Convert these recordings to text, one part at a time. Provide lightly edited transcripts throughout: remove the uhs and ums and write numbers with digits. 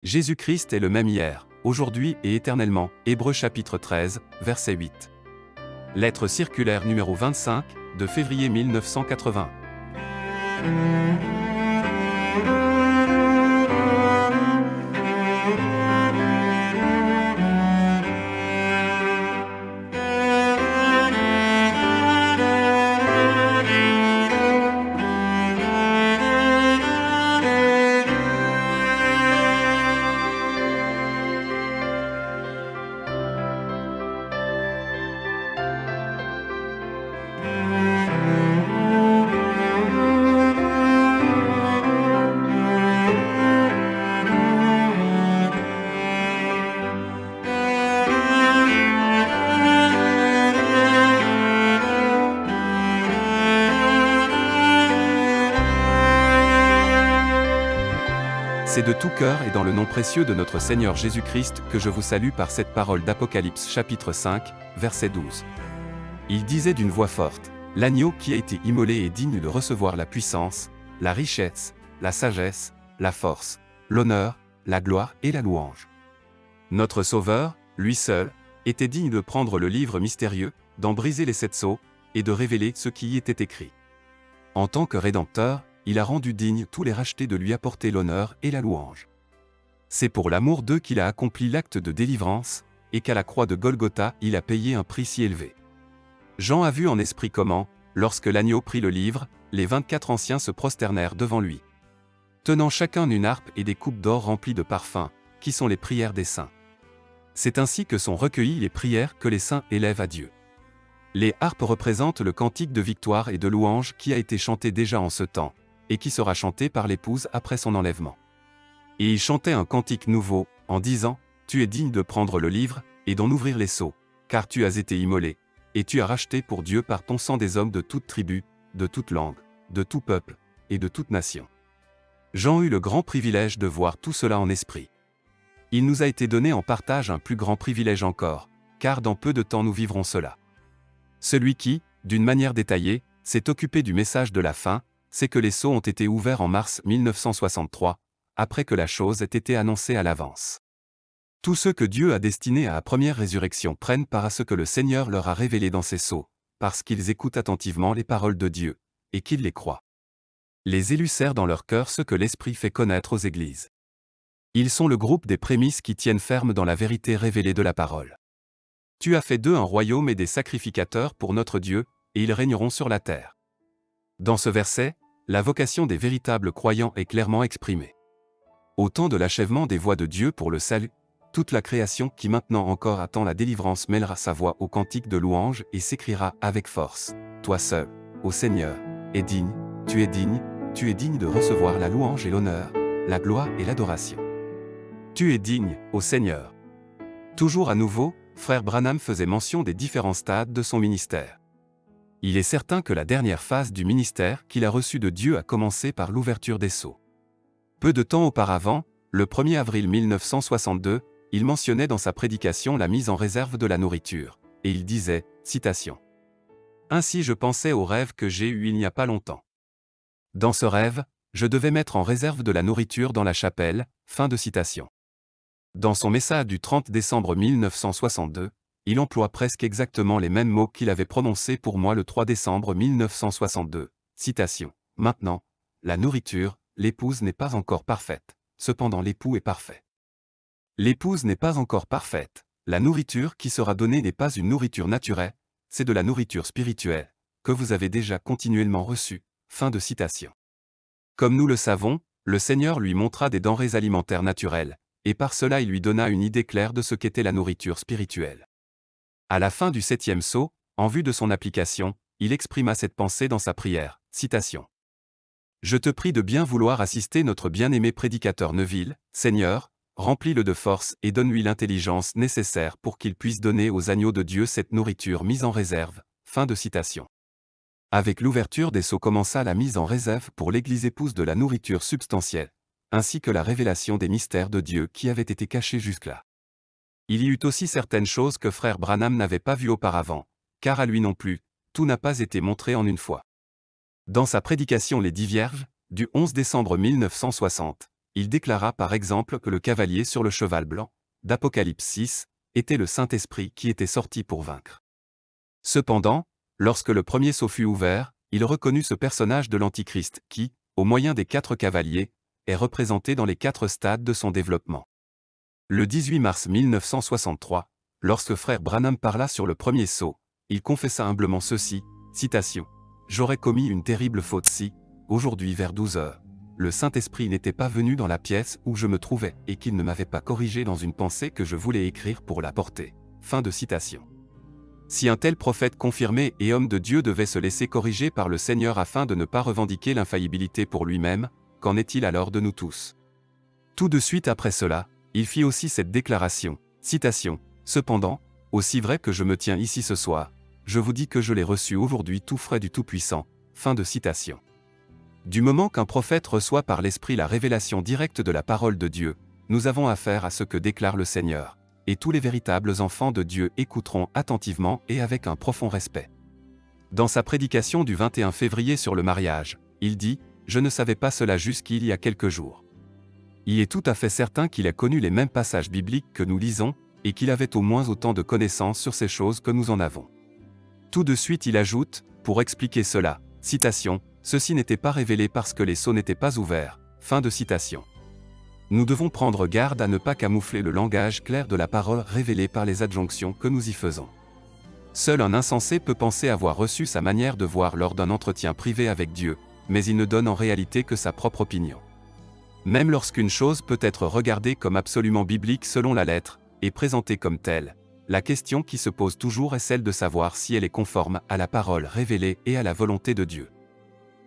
Jésus-Christ est le même hier, aujourd'hui et éternellement. Hébreux chapitre 13, verset 8. Lettre circulaire numéro 25, de février 1980. C'est de tout cœur et dans le nom précieux de notre Seigneur Jésus-Christ que je vous salue par cette parole d'Apocalypse chapitre 5, verset 12. Il disait d'une voix forte, « L'agneau qui a été immolé est digne de recevoir la puissance, la richesse, la sagesse, la force, l'honneur, la gloire et la louange. » Notre Sauveur, lui seul, était digne de prendre le livre mystérieux, d'en briser les 7 sceaux, et de révéler ce qui y était écrit. En tant que Rédempteur, il a rendu dignes tous les rachetés de lui apporter l'honneur et la louange. C'est pour l'amour d'eux qu'il a accompli l'acte de délivrance, et qu'à la croix de Golgotha il a payé un prix si élevé. Jean a vu en esprit comment, lorsque l'agneau prit le livre, les 24 anciens se prosternèrent devant lui, tenant chacun une harpe et des coupes d'or remplies de parfums, qui sont les prières des saints. C'est ainsi que sont recueillies les prières que les saints élèvent à Dieu. Les harpes représentent le cantique de victoire et de louange qui a été chanté déjà en ce temps, et qui sera chanté par l'épouse après son enlèvement. Et il chantait un cantique nouveau, en disant, « Tu es digne de prendre le livre, et d'en ouvrir les sceaux, car tu as été immolé, et tu as racheté pour Dieu par ton sang des hommes de toute tribu, de toute langue, de tout peuple, et de toute nation. » Jean eut le grand privilège de voir tout cela en esprit. Il nous a été donné en partage un plus grand privilège encore, car dans peu de temps nous vivrons cela. Celui qui, d'une manière détaillée, s'est occupé du message de la fin, c'est que les sceaux ont été ouverts en mars 1963, après que la chose ait été annoncée à l'avance. Tous ceux que Dieu a destinés à la première résurrection prennent part à ce que le Seigneur leur a révélé dans ces sceaux, parce qu'ils écoutent attentivement les paroles de Dieu, et qu'ils les croient. Les élus serrent dans leur cœur ce que l'Esprit fait connaître aux églises. Ils sont le groupe des prémices qui tiennent ferme dans la vérité révélée de la parole. Tu as fait d'eux un royaume et des sacrificateurs pour notre Dieu, et ils régneront sur la terre. Dans ce verset, la vocation des véritables croyants est clairement exprimée. Au temps de l'achèvement des voies de Dieu pour le salut, toute la création qui maintenant encore attend la délivrance mêlera sa voix au cantique de louange et s'écriera avec force, « Toi seul, ô Seigneur, es digne, tu es digne de recevoir la louange et l'honneur, la gloire et l'adoration. Tu es digne, ô Seigneur. » Toujours à nouveau, frère Branham faisait mention des différents stades de son ministère. Il est certain que la dernière phase du ministère qu'il a reçu de Dieu a commencé par l'ouverture des sceaux. Peu de temps auparavant, le 1er avril 1962, il mentionnait dans sa prédication la mise en réserve de la nourriture, et il disait, citation, « Ainsi je pensais au rêve que j'ai eu il n'y a pas longtemps. Dans ce rêve, je devais mettre en réserve de la nourriture dans la chapelle, » fin de citation. Dans son message du 30 décembre 1962, il emploie presque exactement les mêmes mots qu'il avait prononcés pour moi le 3 décembre 1962. Citation. « Maintenant, la nourriture, l'épouse n'est pas encore parfaite, cependant l'époux est parfait. L'épouse n'est pas encore parfaite, la nourriture qui sera donnée n'est pas une nourriture naturelle, c'est de la nourriture spirituelle, que vous avez déjà continuellement reçue. » Fin de citation. Comme nous le savons, le Seigneur lui montra des denrées alimentaires naturelles, et par cela il lui donna une idée claire de ce qu'était la nourriture spirituelle. À la fin du 7e sceau, en vue de son application, il exprima cette pensée dans sa prière, citation. « Je te prie de bien vouloir assister notre bien-aimé prédicateur Neville, Seigneur, remplis-le de force et donne-lui l'intelligence nécessaire pour qu'il puisse donner aux agneaux de Dieu cette nourriture mise en réserve. » Fin de citation. Avec l'ouverture des sceaux commença la mise en réserve pour l'Église épouse de la nourriture substantielle, ainsi que la révélation des mystères de Dieu qui avaient été cachés jusque-là. Il y eut aussi certaines choses que frère Branham n'avait pas vues auparavant, car à lui non plus, tout n'a pas été montré en une fois. Dans sa prédication Les 10 Vierges, du 11 décembre 1960, il déclara par exemple que le cavalier sur le cheval blanc, d'Apocalypse 6, était le Saint-Esprit qui était sorti pour vaincre. Cependant, lorsque le premier sceau fut ouvert, il reconnut ce personnage de l'Antichrist qui, au moyen des 4 cavaliers, est représenté dans les 4 stades de son développement. Le 18 mars 1963, lorsque frère Branham parla sur le premier sceau, il confessa humblement ceci, citation, « J'aurais commis une terrible faute si, aujourd'hui vers 12 heures, le Saint-Esprit n'était pas venu dans la pièce où je me trouvais et qu'il ne m'avait pas corrigé dans une pensée que je voulais écrire pour la porter. » Fin de citation. Si un tel prophète confirmé et homme de Dieu devait se laisser corriger par le Seigneur afin de ne pas revendiquer l'infaillibilité pour lui-même, qu'en est-il alors de nous tous? Tout de suite après cela, il fit aussi cette déclaration, citation, « Cependant, aussi vrai que je me tiens ici ce soir, je vous dis que je l'ai reçu aujourd'hui tout frais du Tout-Puissant. » Fin de citation. Du moment qu'un prophète reçoit par l'Esprit la révélation directe de la parole de Dieu, nous avons affaire à ce que déclare le Seigneur, et tous les véritables enfants de Dieu écouteront attentivement et avec un profond respect. Dans sa prédication du 21 février sur le mariage, il dit « Je ne savais pas cela jusqu'il y a quelques jours. » Il est tout à fait certain qu'il a connu les mêmes passages bibliques que nous lisons, et qu'il avait au moins autant de connaissances sur ces choses que nous en avons. Tout de suite il ajoute, pour expliquer cela, citation, « Ceci n'était pas révélé parce que les sceaux n'étaient pas ouverts. » Fin de citation. Nous devons prendre garde à ne pas camoufler le langage clair de la parole révélée par les adjonctions que nous y faisons. Seul un insensé peut penser avoir reçu sa manière de voir lors d'un entretien privé avec Dieu, mais il ne donne en réalité que sa propre opinion. Même lorsqu'une chose peut être regardée comme absolument biblique selon la lettre, et présentée comme telle, la question qui se pose toujours est celle de savoir si elle est conforme à la parole révélée et à la volonté de Dieu.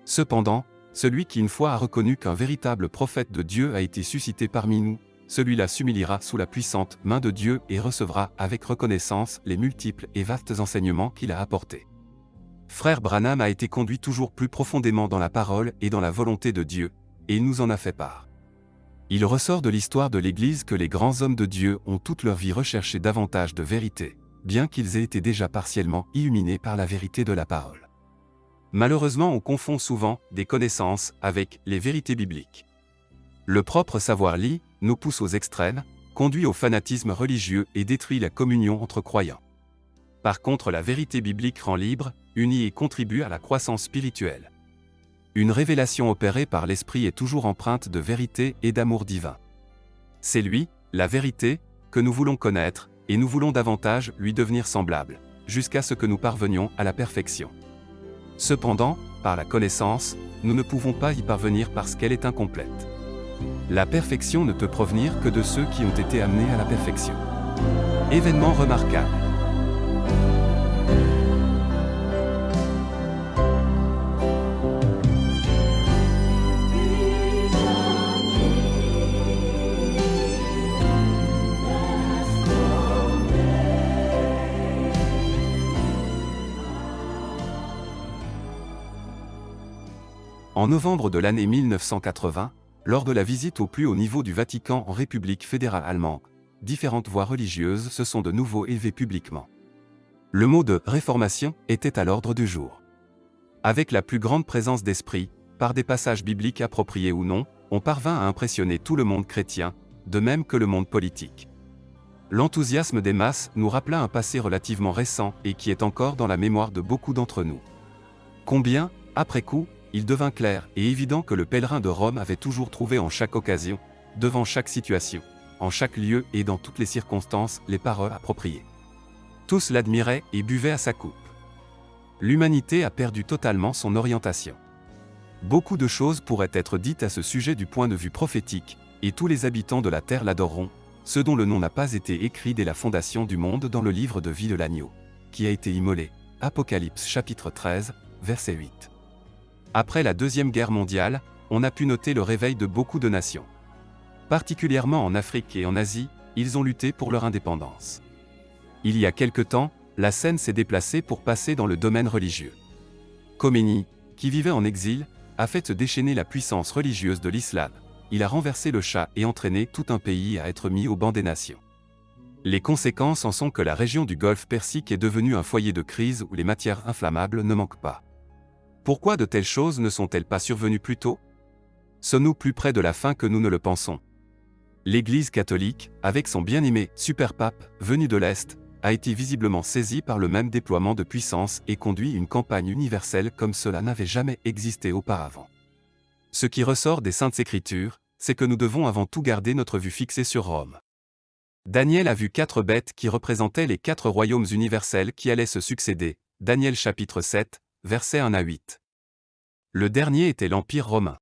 Cependant, celui qui une fois a reconnu qu'un véritable prophète de Dieu a été suscité parmi nous, celui-là s'humiliera sous la puissante main de Dieu et recevra avec reconnaissance les multiples et vastes enseignements qu'il a apportés. Frère Branham a été conduit toujours plus profondément dans la parole et dans la volonté de Dieu, et il nous en a fait part. Il ressort de l'histoire de l'Église que les grands hommes de Dieu ont toute leur vie recherché davantage de vérité, bien qu'ils aient été déjà partiellement illuminés par la vérité de la parole. Malheureusement, on confond souvent des connaissances avec les vérités bibliques. Le propre savoir lit, nous pousse aux extrêmes, conduit au fanatisme religieux et détruit la communion entre croyants. Par contre, la vérité biblique rend libre, unit et contribue à la croissance spirituelle. Une révélation opérée par l'Esprit est toujours empreinte de vérité et d'amour divin. C'est lui, la vérité, que nous voulons connaître, et nous voulons davantage lui devenir semblable, jusqu'à ce que nous parvenions à la perfection. Cependant, par la connaissance, nous ne pouvons pas y parvenir parce qu'elle est incomplète. La perfection ne peut provenir que de ceux qui ont été amenés à la perfection. Événement remarquable. En novembre de l'année 1980, lors de la visite au plus haut niveau du Vatican en République fédérale allemande, différentes voix religieuses se sont de nouveau élevées publiquement. Le mot de « réformation » était à l'ordre du jour. Avec la plus grande présence d'esprit, par des passages bibliques appropriés ou non, on parvint à impressionner tout le monde chrétien, de même que le monde politique. L'enthousiasme des masses nous rappela un passé relativement récent et qui est encore dans la mémoire de beaucoup d'entre nous. Combien, après coup, il devint clair et évident que le pèlerin de Rome avait toujours trouvé en chaque occasion, devant chaque situation, en chaque lieu et dans toutes les circonstances, les paroles appropriées. Tous l'admiraient et buvaient à sa coupe. L'humanité a perdu totalement son orientation. Beaucoup de choses pourraient être dites à ce sujet du point de vue prophétique, et tous les habitants de la terre l'adoreront, ceux dont le nom n'a pas été écrit dès la fondation du monde dans le livre de vie de l'agneau, qui a été immolé. Apocalypse chapitre 13, verset 8. Après la Deuxième Guerre mondiale, on a pu noter le réveil de beaucoup de nations. Particulièrement en Afrique et en Asie, ils ont lutté pour leur indépendance. Il y a quelque temps, la scène s'est déplacée pour passer dans le domaine religieux. Khomeini, qui vivait en exil, a fait se déchaîner la puissance religieuse de l'islam. Il a renversé le Shah et entraîné tout un pays à être mis au banc des nations. Les conséquences en sont que la région du Golfe Persique est devenue un foyer de crise où les matières inflammables ne manquent pas. Pourquoi de telles choses ne sont-elles pas survenues plus tôt? Sommes-nous plus près de la fin que nous ne le pensons? L'Église catholique, avec son bien-aimé super-pape, venu de l'Est, a été visiblement saisie par le même déploiement de puissance et conduit une campagne universelle comme cela n'avait jamais existé auparavant. Ce qui ressort des Saintes Écritures, c'est que nous devons avant tout garder notre vue fixée sur Rome. Daniel a vu 4 bêtes qui représentaient les 4 royaumes universels qui allaient se succéder, Daniel chapitre 7, versets 1 à 8. Le dernier était l'Empire romain.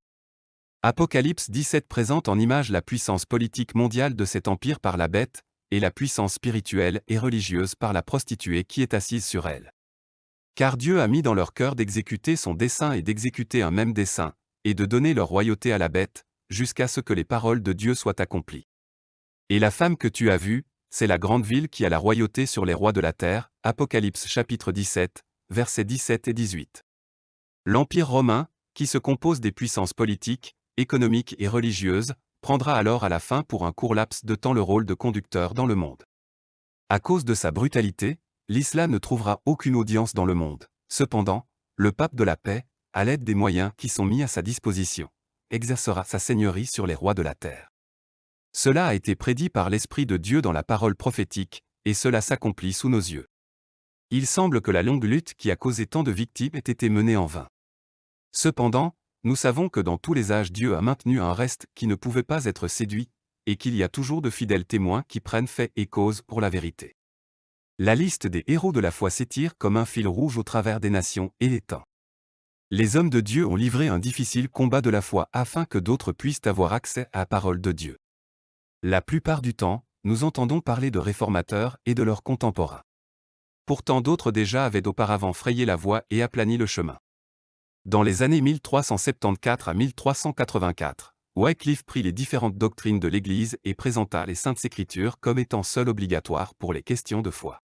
Apocalypse 17 présente en image la puissance politique mondiale de cet empire par la bête, et la puissance spirituelle et religieuse par la prostituée qui est assise sur elle. Car Dieu a mis dans leur cœur d'exécuter son dessein et d'exécuter un même dessein, et de donner leur royauté à la bête, jusqu'à ce que les paroles de Dieu soient accomplies. Et la femme que tu as vue, c'est la grande ville qui a la royauté sur les rois de la terre, Apocalypse chapitre 17, versets 17 et 18. L'Empire romain, qui se compose des puissances politiques, économiques et religieuses, prendra alors à la fin pour un court laps de temps le rôle de conducteur dans le monde. À cause de sa brutalité, l'islam ne trouvera aucune audience dans le monde. Cependant, le pape de la paix, à l'aide des moyens qui sont mis à sa disposition, exercera sa seigneurie sur les rois de la terre. Cela a été prédit par l'Esprit de Dieu dans la parole prophétique, et cela s'accomplit sous nos yeux. Il semble que la longue lutte qui a causé tant de victimes ait été menée en vain. Cependant, nous savons que dans tous les âges Dieu a maintenu un reste qui ne pouvait pas être séduit, et qu'il y a toujours de fidèles témoins qui prennent fait et cause pour la vérité. La liste des héros de la foi s'étire comme un fil rouge au travers des nations et des temps. Les hommes de Dieu ont livré un difficile combat de la foi afin que d'autres puissent avoir accès à la parole de Dieu. La plupart du temps, nous entendons parler de réformateurs et de leurs contemporains. Pourtant d'autres déjà avaient auparavant frayé la voie et aplani le chemin. Dans les années 1374 à 1384, Wycliffe prit les différentes doctrines de l'Église et présenta les Saintes Écritures comme étant seules obligatoires pour les questions de foi.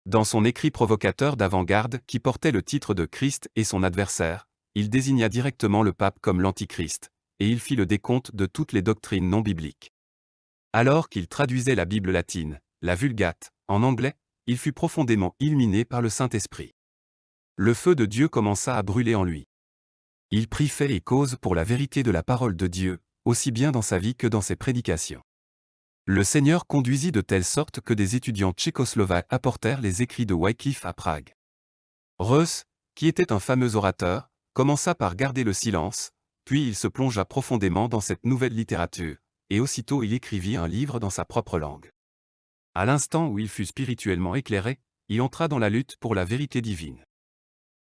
Dans son écrit provocateur d'avant-garde qui portait le titre de Christ et son adversaire, il désigna directement le pape comme l'Antichrist, et il fit le décompte de toutes les doctrines non bibliques. Alors qu'il traduisait la Bible latine, la Vulgate, en anglais, il fut profondément illuminé par le Saint-Esprit. Le feu de Dieu commença à brûler en lui. Il prit fait et cause pour la vérité de la parole de Dieu, aussi bien dans sa vie que dans ses prédications. Le Seigneur conduisit de telle sorte que des étudiants tchécoslovaques apportèrent les écrits de Wycliffe à Prague. Reuss, qui était un fameux orateur, commença par garder le silence, puis il se plongea profondément dans cette nouvelle littérature, et aussitôt il écrivit un livre dans sa propre langue. À l'instant où il fut spirituellement éclairé, il entra dans la lutte pour la vérité divine.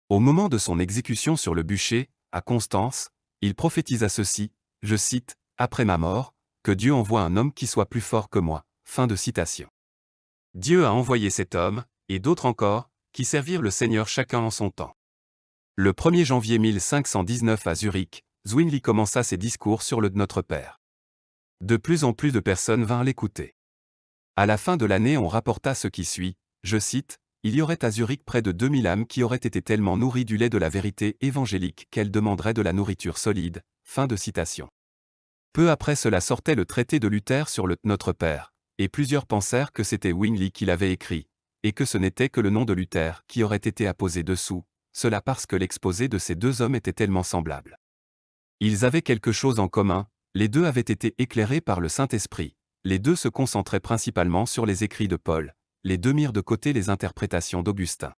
Au moment de son exécution sur le bûcher, à Constance, il prophétisa ceci, je cite, « Après ma mort, que Dieu envoie un homme qui soit plus fort que moi. » Fin de citation. Dieu a envoyé cet homme, et d'autres encore, qui servirent le Seigneur chacun en son temps. Le 1er janvier 1519 à Zurich, Zwingli commença ses discours sur le Notre Père. De plus en plus de personnes vinrent l'écouter. À la fin de l'année on rapporta ce qui suit, je cite, « Il y aurait à Zurich près de 2000 âmes qui auraient été tellement nourries du lait de la vérité évangélique qu'elles demanderaient de la nourriture solide. » Fin de citation. Peu après cela sortait le traité de Luther sur le Notre Père, et plusieurs pensèrent que c'était Zwingli qui l'avait écrit, et que ce n'était que le nom de Luther qui aurait été apposé dessous, cela parce que l'exposé de ces deux hommes était tellement semblable. Ils avaient quelque chose en commun, les deux avaient été éclairés par le Saint-Esprit, les deux se concentraient principalement sur les écrits de Paul, les deux mirent de côté les interprétations d'Augustin.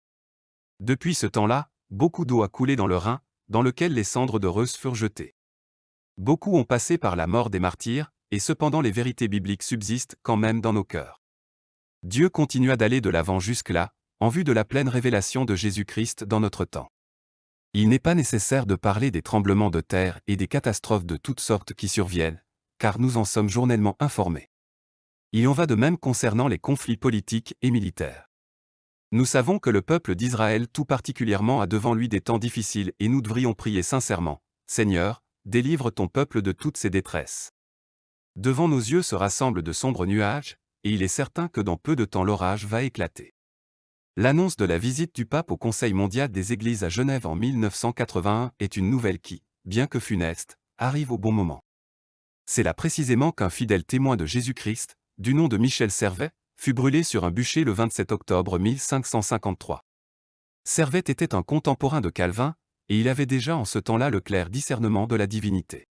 Depuis ce temps-là, beaucoup d'eau a coulé dans le Rhin, dans lequel les cendres de Reuss furent jetées. Beaucoup ont passé par la mort des martyrs, et cependant les vérités bibliques subsistent quand même dans nos cœurs. Dieu continua d'aller de l'avant jusque-là, en vue de la pleine révélation de Jésus-Christ dans notre temps. Il n'est pas nécessaire de parler des tremblements de terre et des catastrophes de toutes sortes qui surviennent, car nous en sommes journellement informés. Il en va de même concernant les conflits politiques et militaires. Nous savons que le peuple d'Israël tout particulièrement a devant lui des temps difficiles et nous devrions prier sincèrement, « Seigneur, délivre ton peuple de toutes ses détresses. » Devant nos yeux se rassemblent de sombres nuages, et il est certain que dans peu de temps l'orage va éclater. L'annonce de la visite du pape au Conseil mondial des Églises à Genève en 1981 est une nouvelle qui, bien que funeste, arrive au bon moment. C'est là précisément qu'un fidèle témoin de Jésus-Christ, du nom de Michel Servet, fut brûlé sur un bûcher le 27 octobre 1553. Servet était un contemporain de Calvin, et il avait déjà en ce temps-là le clair discernement de la divinité.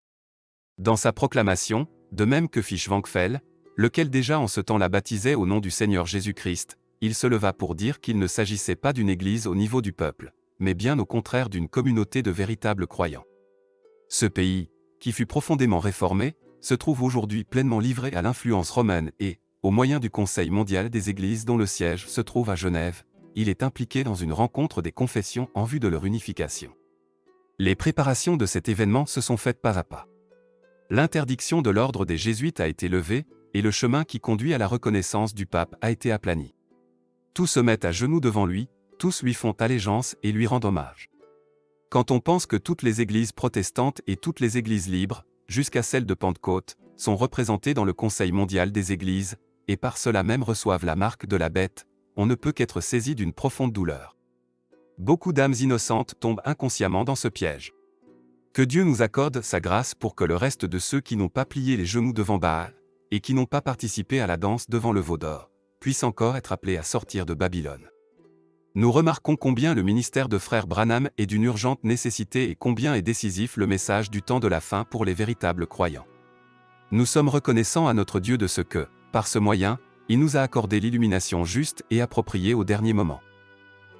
Dans sa proclamation, de même que Fishwankfel, lequel déjà en ce temps la baptisait au nom du Seigneur Jésus-Christ, il se leva pour dire qu'il ne s'agissait pas d'une église au niveau du peuple, mais bien au contraire d'une communauté de véritables croyants. Ce pays, qui fut profondément réformé, se trouve aujourd'hui pleinement livré à l'influence romaine et, au moyen du Conseil mondial des Églises dont le siège se trouve à Genève, il est impliqué dans une rencontre des confessions en vue de leur unification. Les préparations de cet événement se sont faites pas à pas. L'interdiction de l'ordre des Jésuites a été levée, et le chemin qui conduit à la reconnaissance du pape a été aplani. Tous se mettent à genoux devant lui, tous lui font allégeance et lui rendent hommage. Quand on pense que toutes les églises protestantes et toutes les églises libres, jusqu'à celle de Pentecôte, sont représentées dans le Conseil mondial des églises, et par cela même reçoivent la marque de la bête, on ne peut qu'être saisi d'une profonde douleur. Beaucoup d'âmes innocentes tombent inconsciemment dans ce piège. Que Dieu nous accorde sa grâce pour que le reste de ceux qui n'ont pas plié les genoux devant Baal, et qui n'ont pas participé à la danse devant le veau d'or, puissent encore être appelés à sortir de Babylone. Nous remarquons combien le ministère de Frère Branham est d'une urgente nécessité et combien est décisif le message du temps de la fin pour les véritables croyants. Nous sommes reconnaissants à notre Dieu de ce que, par ce moyen, il nous a accordé l'illumination juste et appropriée au dernier moment.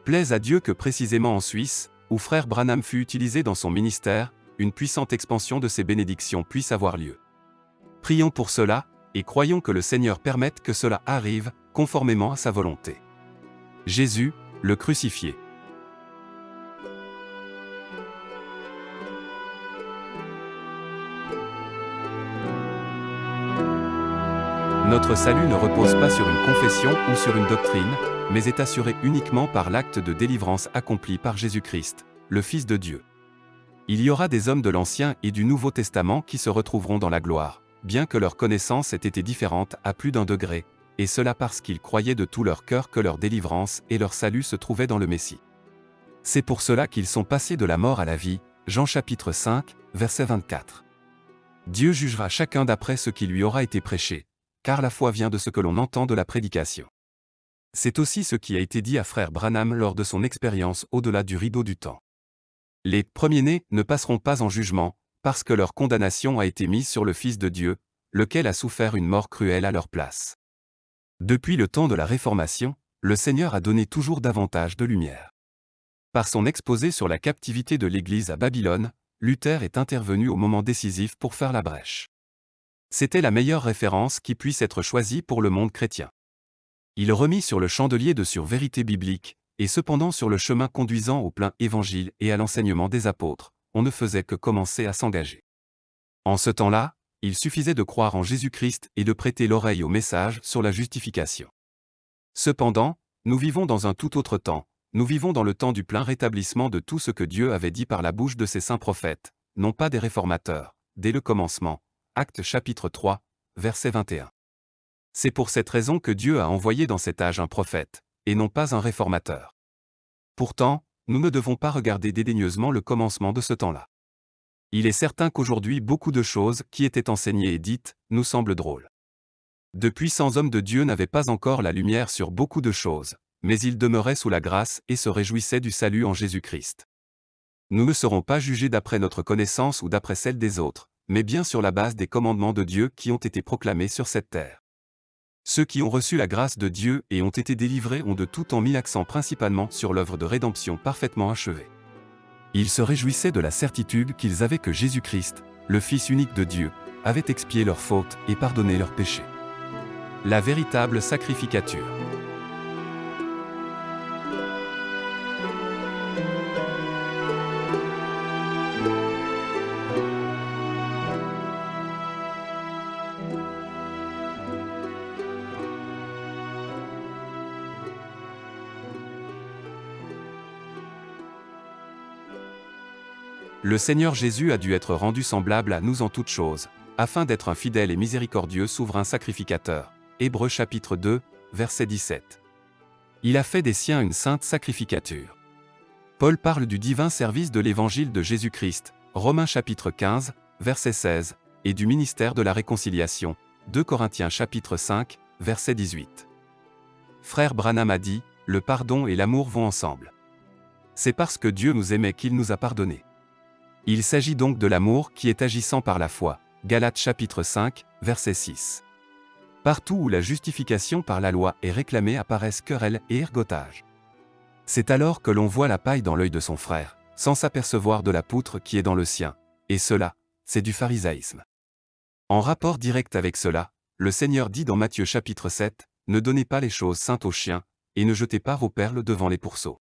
Plaise à Dieu que précisément en Suisse, où Frère Branham fut utilisé dans son ministère, une puissante expansion de ses bénédictions puisse avoir lieu. Prions pour cela, et croyons que le Seigneur permette que cela arrive, conformément à sa volonté. Jésus, le crucifié. Notre salut ne repose pas sur une confession ou sur une doctrine, mais est assuré uniquement par l'acte de délivrance accompli par Jésus-Christ, le Fils de Dieu. Il y aura des hommes de l'Ancien et du Nouveau Testament qui se retrouveront dans la gloire, bien que leur connaissance ait été différente à plus d'un degré, et cela parce qu'ils croyaient de tout leur cœur que leur délivrance et leur salut se trouvaient dans le Messie. C'est pour cela qu'ils sont passés de la mort à la vie, Jean chapitre 5, verset 24. Dieu jugera chacun d'après ce qui lui aura été prêché, car la foi vient de ce que l'on entend de la prédication. C'est aussi ce qui a été dit à Frère Branham lors de son expérience au-delà du rideau du temps. Les premiers-nés ne passeront pas en jugement, parce que leur condamnation a été mise sur le Fils de Dieu, lequel a souffert une mort cruelle à leur place. Depuis le temps de la Réformation, le Seigneur a donné toujours davantage de lumière. Par son exposé sur la captivité de l'Église à Babylone, Luther est intervenu au moment décisif pour faire la brèche. C'était la meilleure référence qui puisse être choisie pour le monde chrétien. Il remit sur le chandelier de sur vérité biblique, et cependant sur le chemin conduisant au plein évangile et à l'enseignement des apôtres, on ne faisait que commencer à s'engager. En ce temps-là, il suffisait de croire en Jésus-Christ et de prêter l'oreille au message sur la justification. Cependant, nous vivons dans un tout autre temps, nous vivons dans le temps du plein rétablissement de tout ce que Dieu avait dit par la bouche de ses saints prophètes, non pas des réformateurs, dès le commencement. Actes chapitre 3, verset 21. C'est pour cette raison que Dieu a envoyé dans cet âge un prophète, et non pas un réformateur. Pourtant, nous ne devons pas regarder dédaigneusement le commencement de ce temps-là. Il est certain qu'aujourd'hui beaucoup de choses qui étaient enseignées et dites, nous semblent drôles. De puissants hommes de Dieu n'avaient pas encore la lumière sur beaucoup de choses, mais ils demeuraient sous la grâce et se réjouissaient du salut en Jésus-Christ. Nous ne serons pas jugés d'après notre connaissance ou d'après celle des autres, mais bien sur la base des commandements de Dieu qui ont été proclamés sur cette terre. Ceux qui ont reçu la grâce de Dieu et ont été délivrés ont de tout temps mis l'accent principalement sur l'œuvre de rédemption parfaitement achevée. Ils se réjouissaient de la certitude qu'ils avaient que Jésus-Christ, le Fils unique de Dieu, avait expié leurs fautes et pardonné leurs péchés. La véritable sacrificature. Le Seigneur Jésus a dû être rendu semblable à nous en toutes choses, afin d'être un fidèle et miséricordieux souverain sacrificateur. Hébreux chapitre 2, verset 17. Il a fait des siens une sainte sacrificature. Paul parle du divin service de l'évangile de Jésus-Christ, Romains chapitre 15, verset 16, et du ministère de la réconciliation, 2 Corinthiens chapitre 5, verset 18. Frère Branham a dit, le pardon et l'amour vont ensemble. C'est parce que Dieu nous aimait qu'il nous a pardonné. Il s'agit donc de l'amour qui est agissant par la foi, Galates chapitre 5, verset 6. Partout où la justification par la loi est réclamée apparaissent querelles et ergotages. C'est alors que l'on voit la paille dans l'œil de son frère, sans s'apercevoir de la poutre qui est dans le sien, et cela, c'est du pharisaïsme. En rapport direct avec cela, le Seigneur dit dans Matthieu chapitre 7, « Ne donnez pas les choses saintes aux chiens, et ne jetez pas vos perles devant les pourceaux.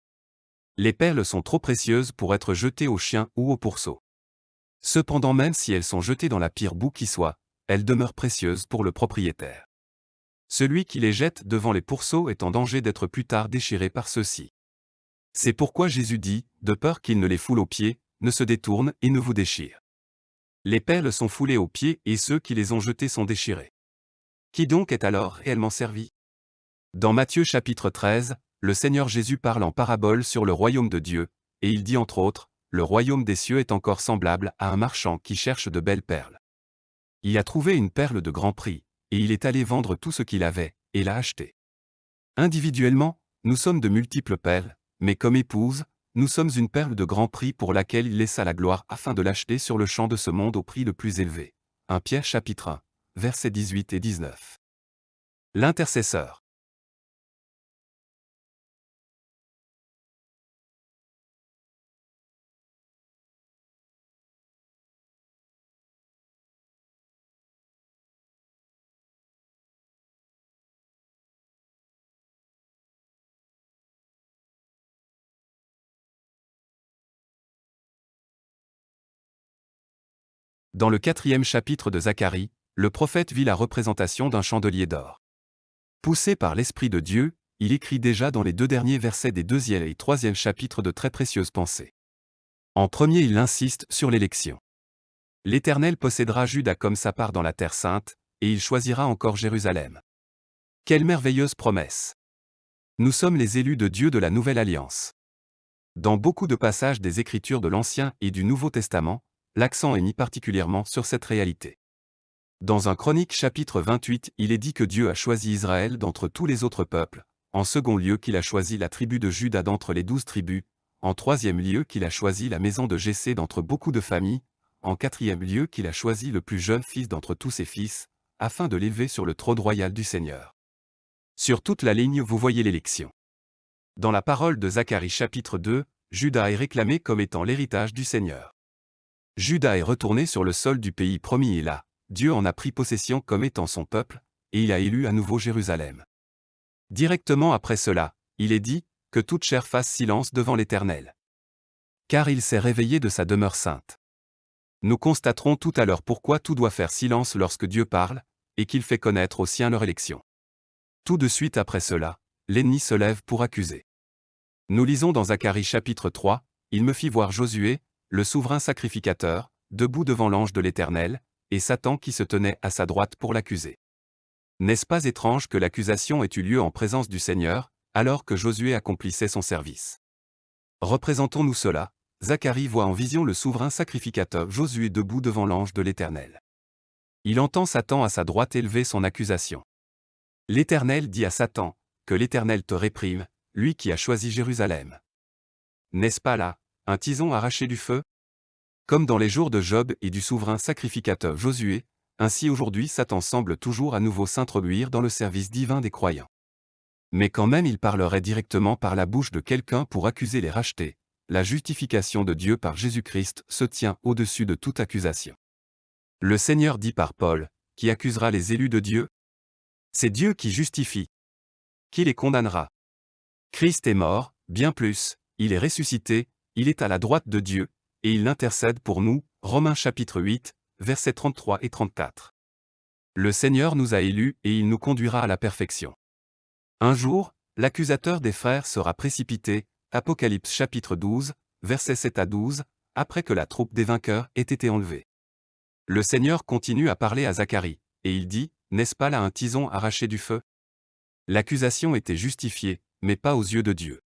Les perles sont trop précieuses pour être jetées aux chiens ou aux pourceaux. Cependant même si elles sont jetées dans la pire boue qui soit, elles demeurent précieuses pour le propriétaire. Celui qui les jette devant les pourceaux est en danger d'être plus tard déchiré par ceux-ci. C'est pourquoi Jésus dit, de peur qu'il ne les foule aux pieds, ne se détourne et ne vous déchire. Les perles sont foulées aux pieds et ceux qui les ont jetées sont déchirés. Qui donc est alors réellement servi? Dans Matthieu chapitre 13, le Seigneur Jésus parle en parabole sur le royaume de Dieu, et il dit entre autres, le royaume des cieux est encore semblable à un marchand qui cherche de belles perles. Il a trouvé une perle de grand prix, et il est allé vendre tout ce qu'il avait, et l'a achetée. Individuellement, nous sommes de multiples perles, mais comme épouse, nous sommes une perle de grand prix pour laquelle il laissa la gloire afin de l'acheter sur le champ de ce monde au prix le plus élevé. 1 Pierre chapitre 1, versets 18 et 19. L'intercesseur. Dans le 4e chapitre de Zacharie, le prophète vit la représentation d'un chandelier d'or. Poussé par l'Esprit de Dieu, il écrit déjà dans les 2 derniers versets des 2e et 3e chapitres de très précieuses pensées. En premier, il insiste sur l'élection. L'Éternel possédera Juda comme sa part dans la terre sainte, et il choisira encore Jérusalem. Quelle merveilleuse promesse! Nous sommes les élus de Dieu de la Nouvelle Alliance. Dans beaucoup de passages des Écritures de l'Ancien et du Nouveau Testament, l'accent est mis particulièrement sur cette réalité. Dans 1 Chronique chapitre 28, il est dit que Dieu a choisi Israël d'entre tous les autres peuples, en second lieu qu'il a choisi la tribu de Juda d'entre les 12 tribus, en troisième lieu qu'il a choisi la maison de Jessé d'entre beaucoup de familles, en quatrième lieu qu'il a choisi le plus jeune fils d'entre tous ses fils, afin de l'élever sur le trône royal du Seigneur. Sur toute la ligne vous voyez l'élection. Dans la parole de Zacharie chapitre 2, Juda est réclamé comme étant l'héritage du Seigneur. Juda est retourné sur le sol du pays promis et là, Dieu en a pris possession comme étant son peuple, et il a élu à nouveau Jérusalem. Directement après cela, il est dit, que toute chair fasse silence devant l'Éternel. Car il s'est réveillé de sa demeure sainte. Nous constaterons tout à l'heure pourquoi tout doit faire silence lorsque Dieu parle, et qu'il fait connaître aux siens leur élection. Tout de suite après cela, l'ennemi se lève pour accuser. Nous lisons dans Zacharie chapitre 3, « Il me fit voir Josué, le souverain sacrificateur, debout devant l'ange de l'Éternel, et Satan qui se tenait à sa droite pour l'accuser. » N'est-ce pas étrange que l'accusation ait eu lieu en présence du Seigneur, alors que Josué accomplissait son service? Représentons-nous cela, Zacharie voit en vision le souverain sacrificateur Josué debout devant l'ange de l'Éternel. Il entend Satan à sa droite élever son accusation. L'Éternel dit à Satan, que l'Éternel te réprime, lui qui a choisi Jérusalem. N'est-ce pas là, un tison arraché du feu? Comme dans les jours de Job et du souverain sacrificateur Josué, ainsi aujourd'hui Satan semble toujours à nouveau s'introduire dans le service divin des croyants. Mais quand même il parlerait directement par la bouche de quelqu'un pour accuser les rachetés, la justification de Dieu par Jésus-Christ se tient au-dessus de toute accusation. Le Seigneur dit par Paul, qui accusera les élus de Dieu? C'est Dieu qui justifie. Qui les condamnera? Christ est mort, bien plus, il est ressuscité, il est à la droite de Dieu, et il intercède pour nous, Romains chapitre 8, versets 33 et 34. Le Seigneur nous a élus et il nous conduira à la perfection. Un jour, l'accusateur des frères sera précipité, Apocalypse chapitre 12, versets 7 à 12, après que la troupe des vainqueurs ait été enlevée. Le Seigneur continue à parler à Zacharie, et il dit, « N'est-ce pas là un tison arraché du feu ?» L'accusation était justifiée, mais pas aux yeux de Dieu.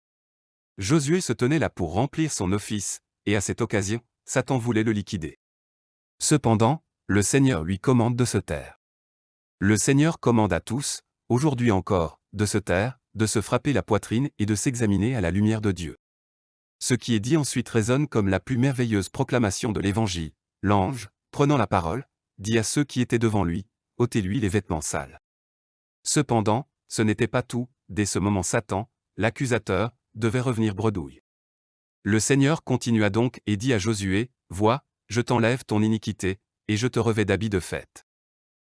Josué se tenait là pour remplir son office, et à cette occasion, Satan voulait le liquider. Cependant, le Seigneur lui commande de se taire. Le Seigneur commande à tous, aujourd'hui encore, de se taire, de se frapper la poitrine et de s'examiner à la lumière de Dieu. Ce qui est dit ensuite résonne comme la plus merveilleuse proclamation de l'Évangile. L'ange, prenant la parole, dit à ceux qui étaient devant lui, « ôtez-lui les vêtements sales. » Cependant, ce n'était pas tout, dès ce moment Satan, l'accusateur, devait revenir bredouille. Le Seigneur continua donc et dit à Josué, « Vois, je t'enlève ton iniquité, et je te revêts d'habits de fête. »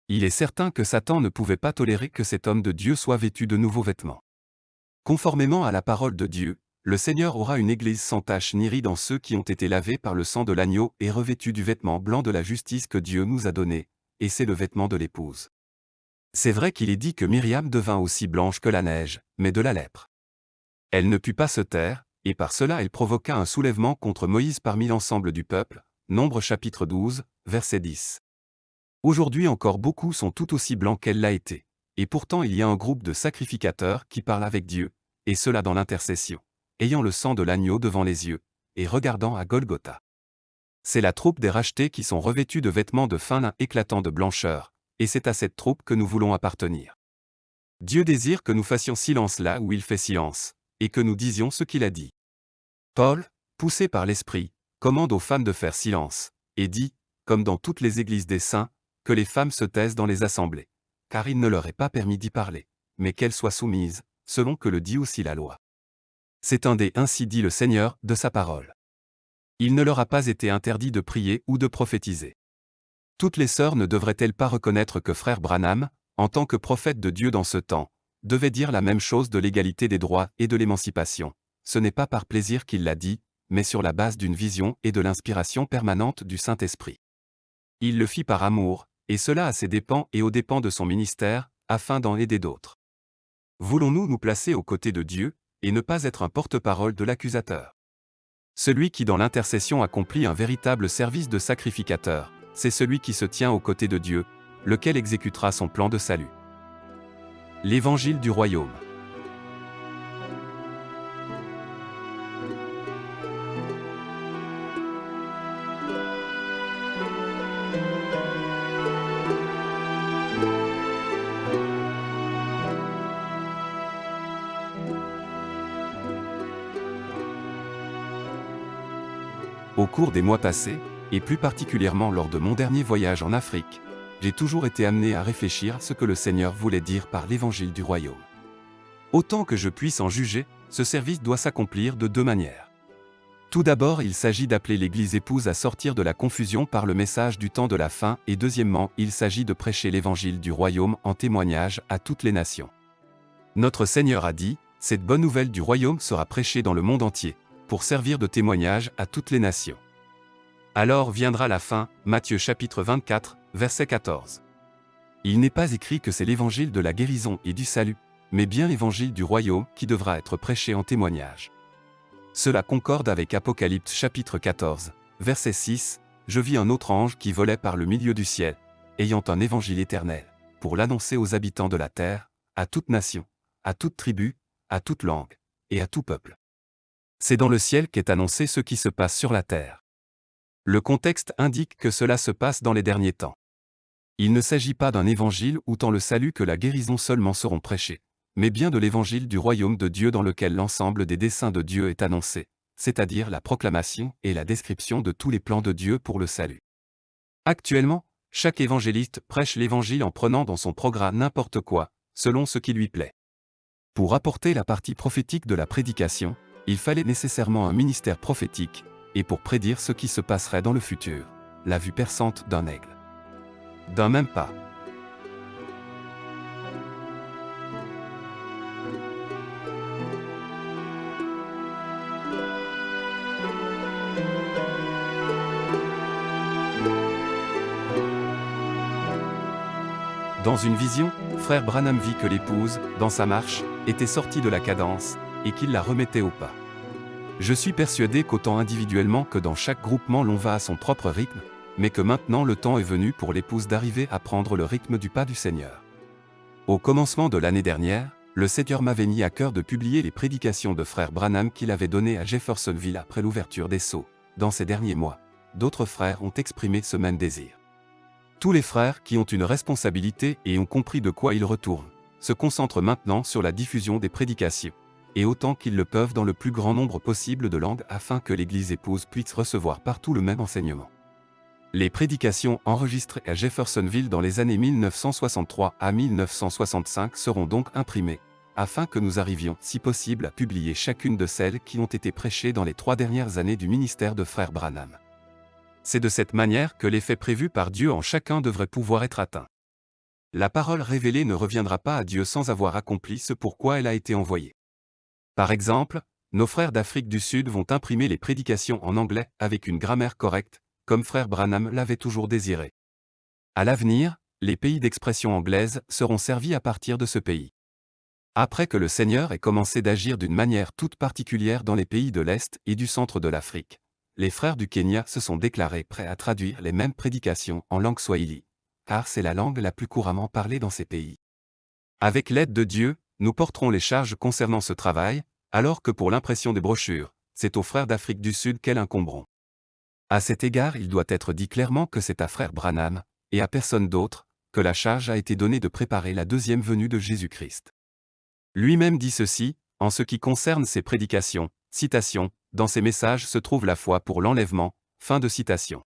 Il est certain que Satan ne pouvait pas tolérer que cet homme de Dieu soit vêtu de nouveaux vêtements. Conformément à la parole de Dieu, le Seigneur aura une église sans tache ni ride en ceux qui ont été lavés par le sang de l'agneau et revêtus du vêtement blanc de la justice que Dieu nous a donné, et c'est le vêtement de l'épouse. C'est vrai qu'il est dit que Myriam devint aussi blanche que la neige, mais de la lèpre. Elle ne put pas se taire, et par cela elle provoqua un soulèvement contre Moïse parmi l'ensemble du peuple, Nombre chapitre 12, verset 10. Aujourd'hui encore beaucoup sont tout aussi blancs qu'elle l'a été, et pourtant il y a un groupe de sacrificateurs qui parlent avec Dieu, et cela dans l'intercession, ayant le sang de l'agneau devant les yeux, et regardant à Golgotha. C'est la troupe des rachetés qui sont revêtus de vêtements de fin lin éclatants de blancheur, et c'est à cette troupe que nous voulons appartenir. Dieu désire que nous fassions silence là où il fait silence, et que nous disions ce qu'il a dit. Paul, poussé par l'Esprit, commande aux femmes de faire silence, et dit, comme dans toutes les églises des saints, que les femmes se taisent dans les assemblées, car il ne leur est pas permis d'y parler, mais qu'elles soient soumises, selon que le dit aussi la loi. C'est un des ainsi dit le Seigneur de sa parole. Il ne leur a pas été interdit de prier ou de prophétiser. Toutes les sœurs ne devraient-elles pas reconnaître que frère Branham, en tant que prophète de Dieu dans ce temps, devait dire la même chose de l'égalité des droits et de l'émancipation? Ce n'est pas par plaisir qu'il l'a dit, mais sur la base d'une vision et de l'inspiration permanente du Saint-Esprit. Il le fit par amour, et cela à ses dépens et aux dépens de son ministère, afin d'en aider d'autres. Voulons-nous nous placer aux côtés de Dieu, et ne pas être un porte-parole de l'accusateur? Celui qui dans l'intercession accomplit un véritable service de sacrificateur, c'est celui qui se tient aux côtés de Dieu, lequel exécutera son plan de salut. L'Évangile du Royaume. Au cours des mois passés, et plus particulièrement lors de mon dernier voyage en Afrique, j'ai toujours été amené à réfléchir à ce que le Seigneur voulait dire par l'Évangile du Royaume. Autant que je puisse en juger, ce service doit s'accomplir de deux manières. Tout d'abord, il s'agit d'appeler l'Église épouse à sortir de la confusion par le message du temps de la fin, et deuxièmement, il s'agit de prêcher l'Évangile du Royaume en témoignage à toutes les nations. Notre Seigneur a dit, « Cette bonne nouvelle du Royaume sera prêchée dans le monde entier, pour servir de témoignage à toutes les nations. » Alors viendra la fin, Matthieu chapitre 24, verset 14. Il n'est pas écrit que c'est l'évangile de la guérison et du salut, mais bien l'évangile du royaume qui devra être prêché en témoignage. Cela concorde avec Apocalypse chapitre 14, verset 6, « Je vis un autre ange qui volait par le milieu du ciel, ayant un évangile éternel, pour l'annoncer aux habitants de la terre, à toute nation, à toute tribu, à toute langue, et à tout peuple. » C'est dans le ciel qu'est annoncé ce qui se passe sur la terre. Le contexte indique que cela se passe dans les derniers temps. Il ne s'agit pas d'un évangile où tant le salut que la guérison seulement seront prêchés, mais bien de l'évangile du royaume de Dieu dans lequel l'ensemble des desseins de Dieu est annoncé, c'est-à-dire la proclamation et la description de tous les plans de Dieu pour le salut. Actuellement, chaque évangéliste prêche l'évangile en prenant dans son programme n'importe quoi, selon ce qui lui plaît. Pour apporter la partie prophétique de la prédication, il fallait nécessairement un ministère prophétique, et pour prédire ce qui se passerait dans le futur, la vue perçante d'un aigle. D'un même pas. Dans une vision, frère Branham vit que l'épouse, dans sa marche, était sortie de la cadence, et qu'il la remettait au pas. Je suis persuadé qu'autant individuellement que dans chaque groupement l'on va à son propre rythme, mais que maintenant le temps est venu pour l'épouse d'arriver à prendre le rythme du pas du Seigneur. Au commencement de l'année dernière, le Seigneur m'avait mis à cœur de publier les prédications de frère Branham qu'il avait données à Jeffersonville après l'ouverture des sceaux. Dans ces derniers mois, d'autres frères ont exprimé ce même désir. Tous les frères qui ont une responsabilité et ont compris de quoi ils retournent, se concentrent maintenant sur la diffusion des prédications, et autant qu'ils le peuvent dans le plus grand nombre possible de langues afin que l'Église épouse puisse recevoir partout le même enseignement. Les prédications enregistrées à Jeffersonville dans les années 1963 à 1965 seront donc imprimées, afin que nous arrivions, si possible, à publier chacune de celles qui ont été prêchées dans les 3 dernières années du ministère de Frère Branham. C'est de cette manière que l'effet prévu par Dieu en chacun devrait pouvoir être atteint. La parole révélée ne reviendra pas à Dieu sans avoir accompli ce pourquoi elle a été envoyée. Par exemple, nos frères d'Afrique du Sud vont imprimer les prédications en anglais avec une grammaire correcte, comme Frère Branham l'avait toujours désiré. À l'avenir, les pays d'expression anglaise seront servis à partir de ce pays. Après que le Seigneur ait commencé d'agir d'une manière toute particulière dans les pays de l'Est et du centre de l'Afrique, les frères du Kenya se sont déclarés prêts à traduire les mêmes prédications en langue swahili, car c'est la langue la plus couramment parlée dans ces pays. Avec l'aide de Dieu, nous porterons les charges concernant ce travail, alors que pour l'impression des brochures, c'est aux frères d'Afrique du Sud qu'elles incomberont. À cet égard, il doit être dit clairement que c'est à Frère Branham, et à personne d'autre, que la charge a été donnée de préparer la deuxième venue de Jésus-Christ. Lui-même dit ceci, en ce qui concerne ses prédications, citation, dans ses messages se trouve la foi pour l'enlèvement, fin de citation.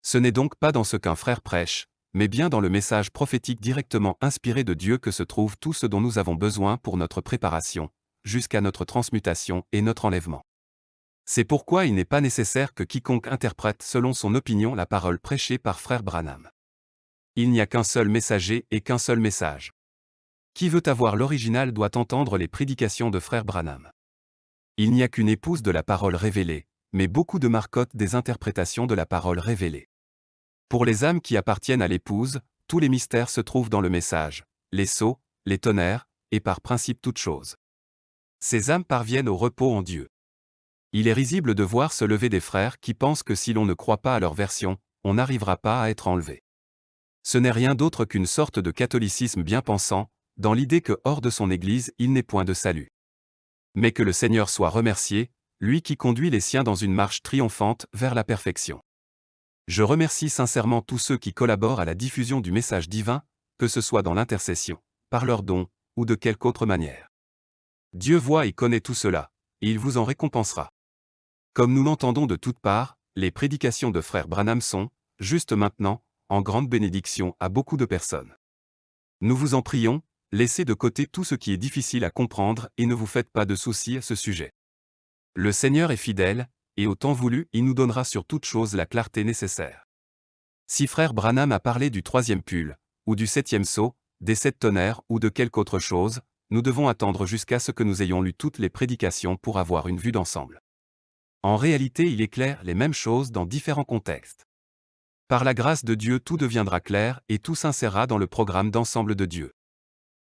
Ce n'est donc pas dans ce qu'un frère prêche, mais bien dans le message prophétique directement inspiré de Dieu que se trouve tout ce dont nous avons besoin pour notre préparation, jusqu'à notre transmutation et notre enlèvement. C'est pourquoi il n'est pas nécessaire que quiconque interprète selon son opinion la parole prêchée par Frère Branham. Il n'y a qu'un seul messager et qu'un seul message. Qui veut avoir l'original doit entendre les prédications de Frère Branham. Il n'y a qu'une épouse de la parole révélée, mais beaucoup de marcottes des interprétations de la parole révélée. Pour les âmes qui appartiennent à l'épouse, tous les mystères se trouvent dans le message, les sceaux, les tonnerres, et par principe toutes choses. Ces âmes parviennent au repos en Dieu. Il est risible de voir se lever des frères qui pensent que si l'on ne croit pas à leur version, on n'arrivera pas à être enlevé. Ce n'est rien d'autre qu'une sorte de catholicisme bien pensant, dans l'idée que hors de son Église il n'est point de salut. Mais que le Seigneur soit remercié, lui qui conduit les siens dans une marche triomphante vers la perfection. Je remercie sincèrement tous ceux qui collaborent à la diffusion du message divin, que ce soit dans l'intercession, par leurs dons, ou de quelque autre manière. Dieu voit et connaît tout cela, et il vous en récompensera. Comme nous l'entendons de toutes parts, les prédications de Frère Branham sont, juste maintenant, en grande bénédiction à beaucoup de personnes. Nous vous en prions, laissez de côté tout ce qui est difficile à comprendre et ne vous faites pas de soucis à ce sujet. Le Seigneur est fidèle, et au temps voulu il nous donnera sur toute chose la clarté nécessaire. Si Frère Branham a parlé du 3e pull, ou du 7e sceau, des 7 tonnerres ou de quelque autre chose, nous devons attendre jusqu'à ce que nous ayons lu toutes les prédications pour avoir une vue d'ensemble. En réalité il éclaire les mêmes choses dans différents contextes. Par la grâce de Dieu tout deviendra clair et tout s'insérera dans le programme d'ensemble de Dieu.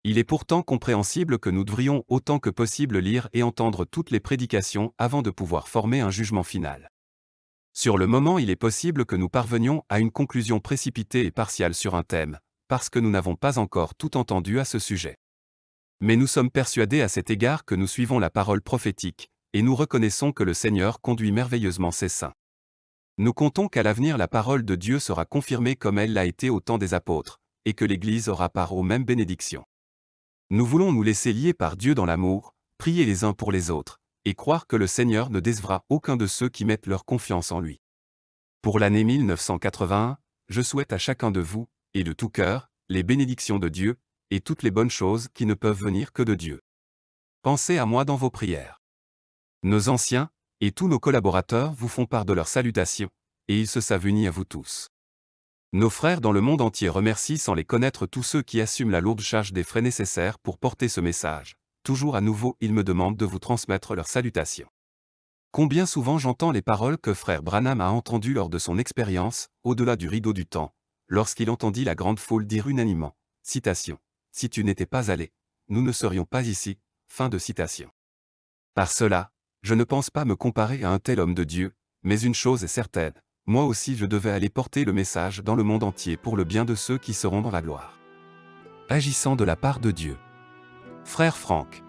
Il est pourtant compréhensible que nous devrions autant que possible lire et entendre toutes les prédications avant de pouvoir former un jugement final. Sur le moment il est possible que nous parvenions à une conclusion précipitée et partiale sur un thème, parce que nous n'avons pas encore tout entendu à ce sujet. Mais nous sommes persuadés à cet égard que nous suivons la parole prophétique, et nous reconnaissons que le Seigneur conduit merveilleusement ses saints. Nous comptons qu'à l'avenir la parole de Dieu sera confirmée comme elle l'a été au temps des apôtres, et que l'Église aura part aux mêmes bénédictions. Nous voulons nous laisser lier par Dieu dans l'amour, prier les uns pour les autres, et croire que le Seigneur ne décevra aucun de ceux qui mettent leur confiance en lui. Pour l'année 1981, je souhaite à chacun de vous, et de tout cœur, les bénédictions de Dieu, et toutes les bonnes choses qui ne peuvent venir que de Dieu. Pensez à moi dans vos prières. Nos anciens, et tous nos collaborateurs vous font part de leurs salutations, et ils se savent unis à vous tous. Nos frères dans le monde entier remercient sans les connaître tous ceux qui assument la lourde charge des frais nécessaires pour porter ce message. Toujours à nouveau ils me demandent de vous transmettre leurs salutations. Combien souvent j'entends les paroles que Frère Branham a entendues lors de son expérience, au-delà du rideau du temps, lorsqu'il entendit la grande foule dire unanimement, citation, « Si tu n'étais pas allé, nous ne serions pas ici », fin de citation. Par cela, je ne pense pas me comparer à un tel homme de Dieu, mais une chose est certaine, moi aussi je devais aller porter le message dans le monde entier pour le bien de ceux qui seront dans la gloire. Agissant de la part de Dieu. Frère Franck.